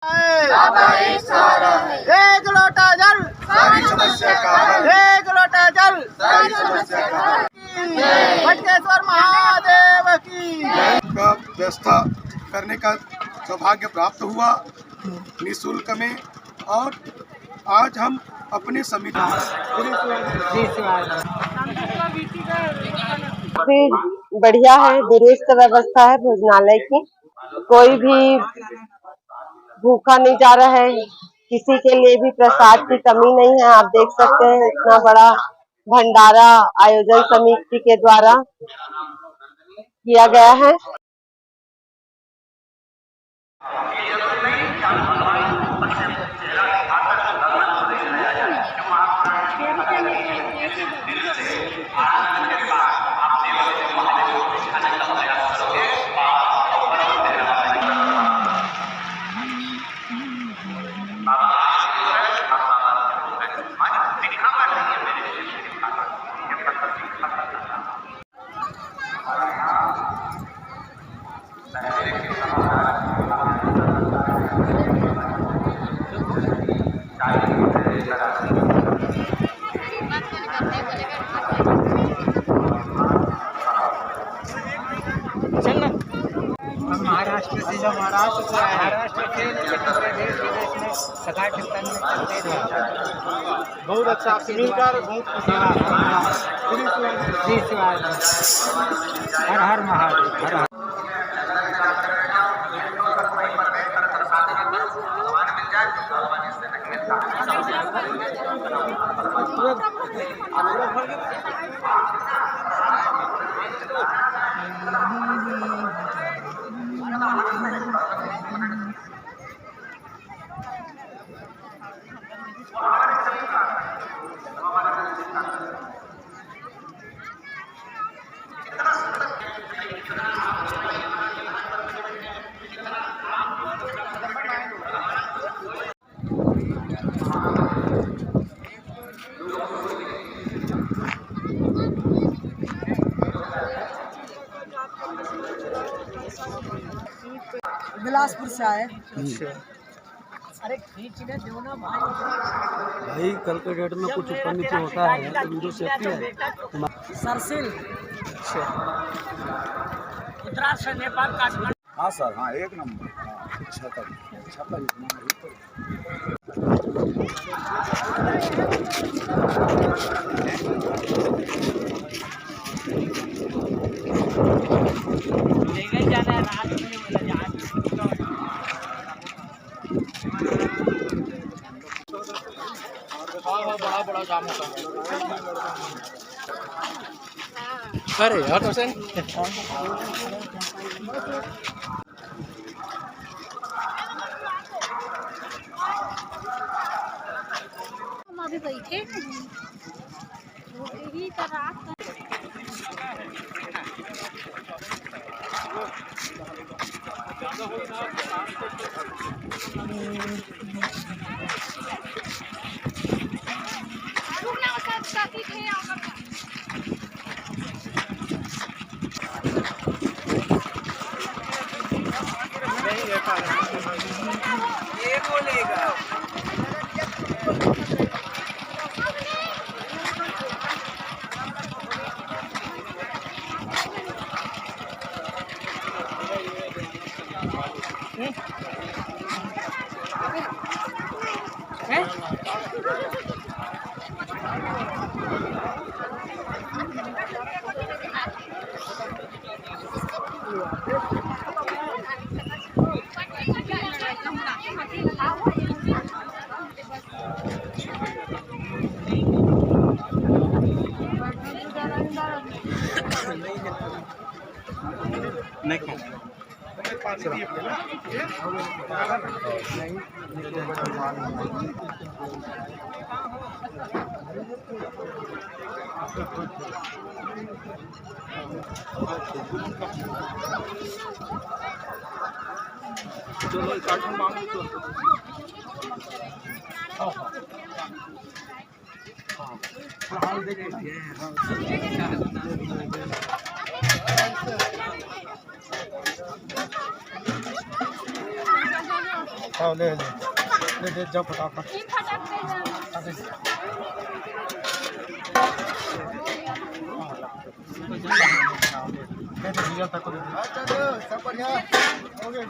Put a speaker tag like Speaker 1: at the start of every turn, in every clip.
Speaker 1: एक लोटा जल सारी समस्या का हल, एक लोटा जल सारी समस्या का हल। बटकेश्वर महादेव की
Speaker 2: का व्यवस्था करने का सौभाग्य प्राप्त हुआ निःशुल्क में। और आज हम अपने समिति
Speaker 3: बढ़िया है, दुरुस्त व्यवस्था है भोजनालय की। कोई भी भूखा नहीं जा रहा है, किसी के लिए भी प्रसाद की कमी नहीं है। आप देख सकते हैं इतना बड़ा भंडारा आयोजन समिति के द्वारा किया गया है।
Speaker 1: महाराष्ट्र से जो महाराष्ट्र से पूरे देश विदेश में सगाई कीर्तन में चलते रहे। बहुत अच्छा आपसे मिलकर बहुत खुशी। हर हर महादेव, हर हर। बिलासपुर से आए। अरे खींच ले दो ना
Speaker 4: भाई, कल के डेट में कुछ ऊपर नीचे होता है तो वीडियो सेफ्टी है।
Speaker 1: सरसिल उत्तराखंड नेपाल काठमांडू।
Speaker 2: हाँ सर, हाँ एक नंबर। अच्छा तक
Speaker 1: जाना है रात में बड़ा काम होता है। अरे यार तो सही
Speaker 5: हम अभी बैठे यही तरह साथी थे
Speaker 1: ये बोलेगा।
Speaker 4: चलो कार्टून मांग तो हाल देखिए।
Speaker 2: ले दे जाओ फटाफट।
Speaker 5: इन फटाक दे जाओ।
Speaker 1: सब बढ़िया हो गया।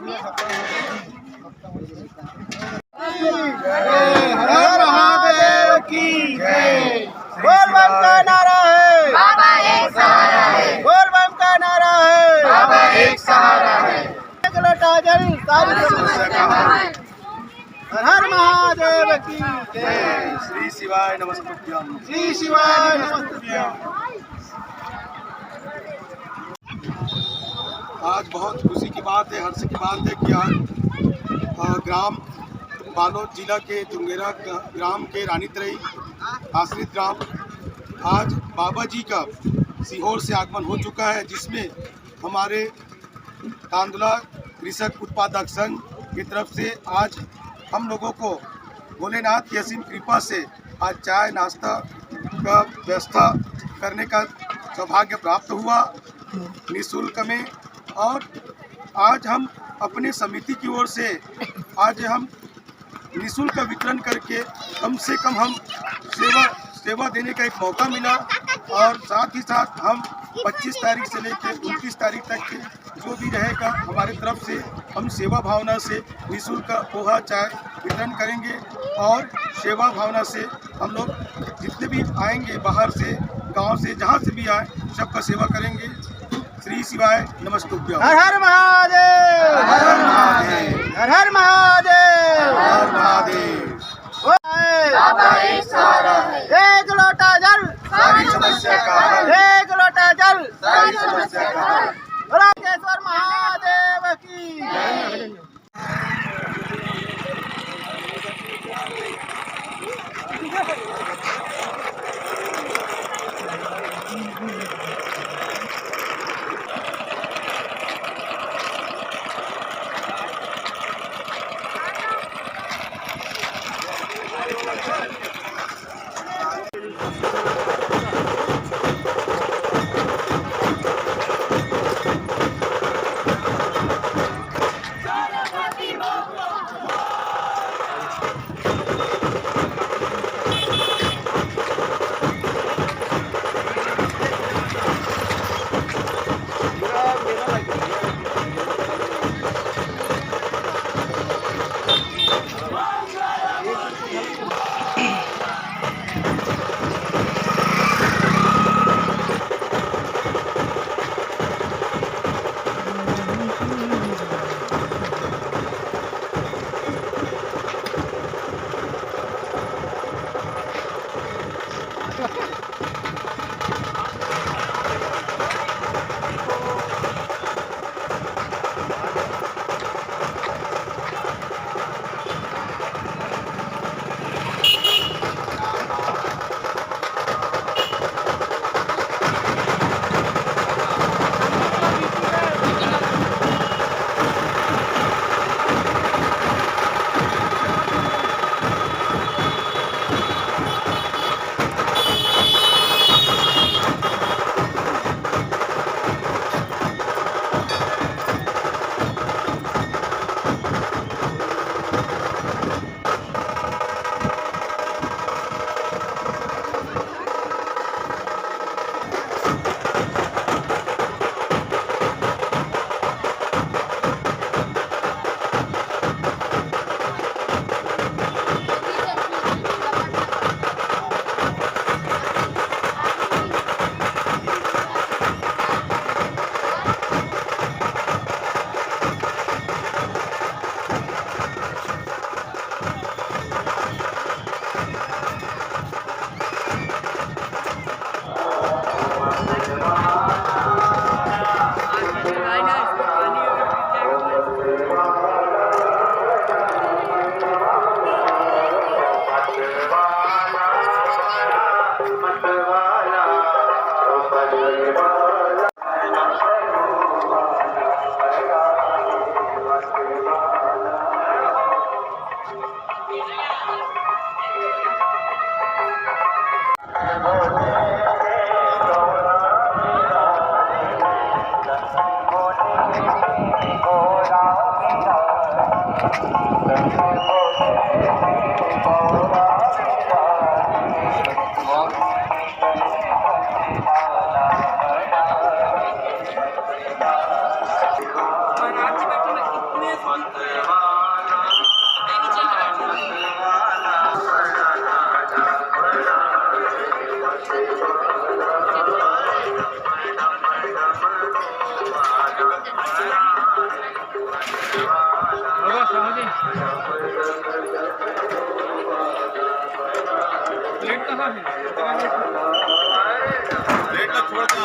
Speaker 1: हर हर महादेव की जय। बोल बम का नारा है,
Speaker 5: बाबा एक सहारा है।
Speaker 1: बोल बम का नारा है,
Speaker 5: बाबा एक सहारा है।
Speaker 1: एक लोटा जल सारी समस्या का हल। हर हर महादेव की जय।
Speaker 2: श्री शिवाय नमस्तुभ्यम।
Speaker 1: श्री शिवाय नमस्तुभ्यम।
Speaker 2: आज बहुत खुशी की बात है, हर्ष की बात है कि आज ग्राम बालोद जिला के चुंगेरा ग्राम के रानीतरई आश्रित ग्राम आज बाबा जी का सीहोर से आगमन हो चुका है, जिसमें हमारे तांदुला कृषक उत्पादक संघ की तरफ से आज हम लोगों को भोलेनाथ की असीम कृपा से आज चाय नाश्ता का व्यवस्था करने का सौभाग्य प्राप्त हुआ निःशुल्क में। और आज हम अपने समिति की ओर से आज हम निःशुल्क वितरण करके कम से कम हम सेवा देने का एक मौका मिला। और साथ ही साथ हम 25 तारीख से लेकर 29 तारीख तक के जो भी रहेगा हमारी तरफ से हम सेवा भावना से निःशुल्क पोहा चाय वितरण करेंगे। और सेवा भावना से हम लोग जितने भी आएंगे बाहर से गांव से जहां से भी आए सबका सेवा करेंगे। श्री शिवाय नमस्तुभ्यम।
Speaker 1: हर हर महादेव,
Speaker 2: हर हर महादेव,
Speaker 1: हर हर महादेव,
Speaker 2: हर हर महादेव।
Speaker 1: बाबा एक सहारा है। एक लोटा जल
Speaker 2: सारी समस्या का हल।
Speaker 1: एक लोटा जल
Speaker 2: सारी समस्या का हल।
Speaker 1: राजेश्वर महादेव की जय।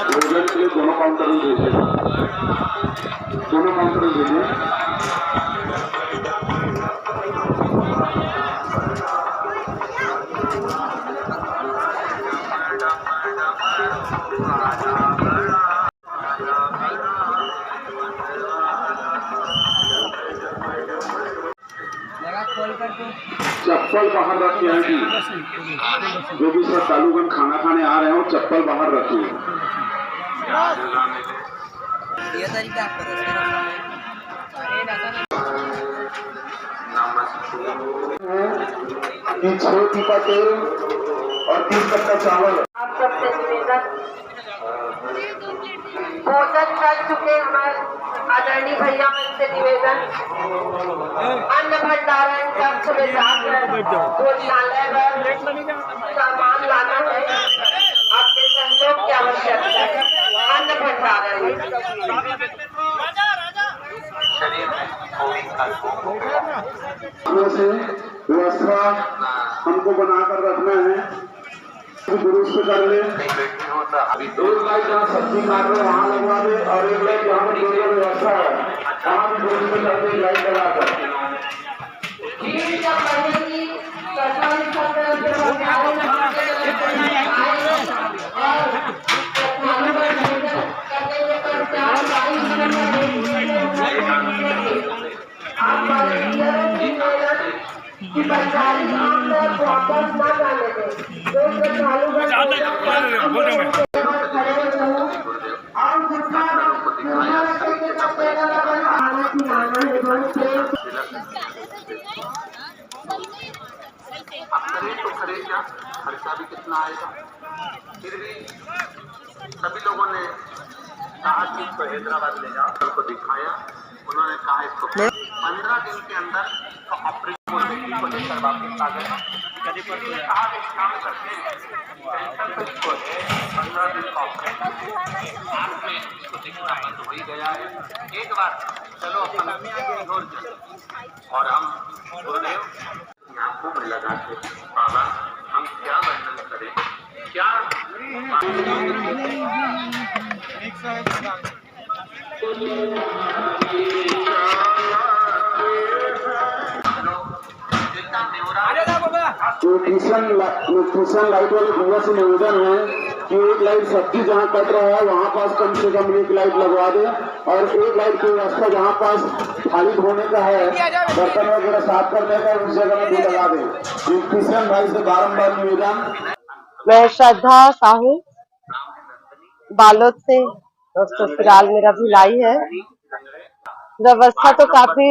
Speaker 6: भोजन के लिए दोनों काउंटर में भेजिए, दोनों काउंटर में भेजिए। चप्पल बाहर रखिए हैं जी, जो भी श्रद्धालुगण खाना खाने आ रहे हो चप्पल बाहर रखिए। कि 6 टीपा तेल और 30 कट्टा चावल।
Speaker 3: आप सबसे निवेदन, भोजन कर चुके हमारे आदरणीय भैया से निवेदन, अन्न भंडारण कक्ष में जाकर भोजनालय में सामान लाना है। आपके सहयोग की आवश्यकता है। अन्न भंडारण
Speaker 6: से व्यवस्था हमको बनाकर रखना है, दुरुस्त कर ले। एक लाइट जहाँ सब्जी काट रहे वहाँ लगवा दे और एक लाइट जहाँ पर जो व्यवस्था है वहाँ भी दुरुस्त करके लाइट लगाकर।
Speaker 7: तो खरे क्या खर्चा भी कितना आएगा, फिर भी सभी लोगों ने कहा कि इसको हैदराबाद ले जाओ, उनको दिखाया। उन्होंने कहा इसको 15 दिन के अंदर ऑपरेशन को लेकर वापस आ गए। कहा कि काम करते हैं 15 दिन का ऑपरेशन में इसको दिखना बंद हो ही गया है। एक बार चलो अपन और हम गुरुदेव आंखों में लगा के बाबा हम क्या वर्णन करें, क्या
Speaker 6: न्यूट्रिशन लाइट वाले भैया से निवेदन है कि एक लाइट सब्जी जहाँ कट रहा है वहाँ पास कम से कम एक लाइट लगवा दे और एक लाइट की व्यवस्था जहाँ पास थाली धोने का है, बर्तन वगैरह साफ करने का, उस जगह में भी लगा दे। न्यूट्रिशन भाई से बारम्बार निवेदन।
Speaker 3: मैं श्रद्धा साहू बालोद से, दोस्तों फिलहाल मेरा भिलाई है। व्यवस्था तो काफी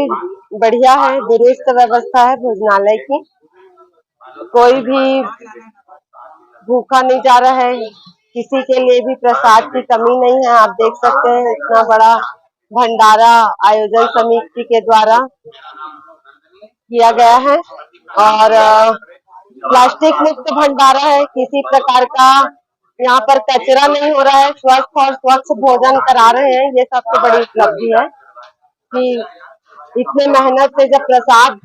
Speaker 3: बढ़िया है, दुरुस्त व्यवस्था है भोजनालय की। कोई भी भूखा नहीं जा रहा है, किसी के लिए भी प्रसाद की कमी नहीं है। आप देख सकते हैं इतना बड़ा भंडारा आयोजन समिति के द्वारा किया गया है और प्लास्टिक मुक्त भंडारा है। किसी प्रकार का यहाँ पर कचरा नहीं हो रहा है, स्वस्थ और स्वच्छ भोजन करा रहे हैं। ये सबसे बड़ी उपलब्धि है कि इतने मेहनत से जब प्रसाद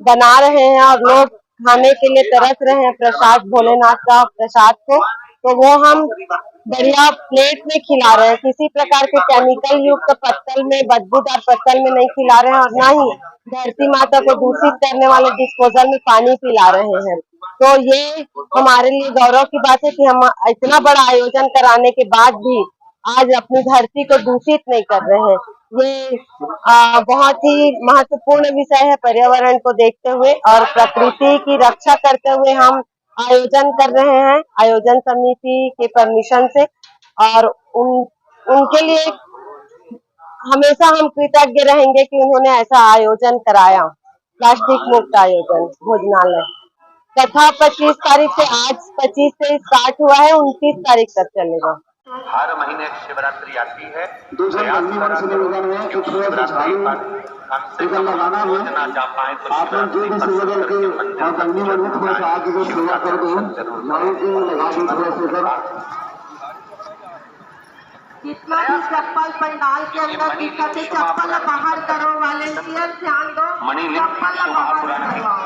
Speaker 3: बना रहे हैं और लोग खाने के लिए तरस रहे हैं प्रसाद, भोलेनाथ का प्रसाद को, तो वो हम बढ़िया प्लेट में खिला रहे हैं। किसी प्रकार के केमिकल युक्त पत्तल में, बदबूदार पत्तल में नहीं खिला रहे हैं और ना ही धरती माता को दूषित करने वाले डिस्पोजल में पानी पिला रहे हैं। तो ये हमारे लिए गौरव की बात है कि हम इतना बड़ा आयोजन कराने के बाद भी आज अपनी धरती को दूषित नहीं कर रहे हैं। ये बहुत ही महत्वपूर्ण विषय है पर्यावरण को देखते हुए और प्रकृति की रक्षा करते हुए हम आयोजन कर रहे हैं आयोजन समिति के परमिशन से, और उनके लिए हमेशा हम कृतज्ञ रहेंगे कि उन्होंने ऐसा आयोजन कराया, प्लास्टिक मुक्त आयोजन भोजनालय। कथा 25 तारीख से, आज 25 से स्टार्ट हुआ है, 29 तारीख तक चलेगा।
Speaker 7: हर महीने शिवरात्रि आती है,
Speaker 6: दूसरा निवेदन है कि थोड़ा सा झाड़ू लगाना है। आप लोग जो भी सेवा करके और बंदी में थोड़ा सा आगे को सेवा कर दो, झाड़ू को लगा दो थोड़ा सा इधर।
Speaker 3: जितना भी चप्पल पंडाल के अंदर दिक्कत है, चप्पल बाहर करो, वॉलेंटियर ध्यान दो, चप्पल बाहर करवाओ।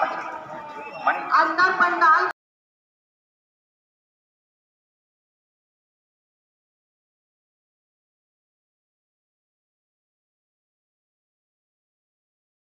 Speaker 3: अंदर पंडाल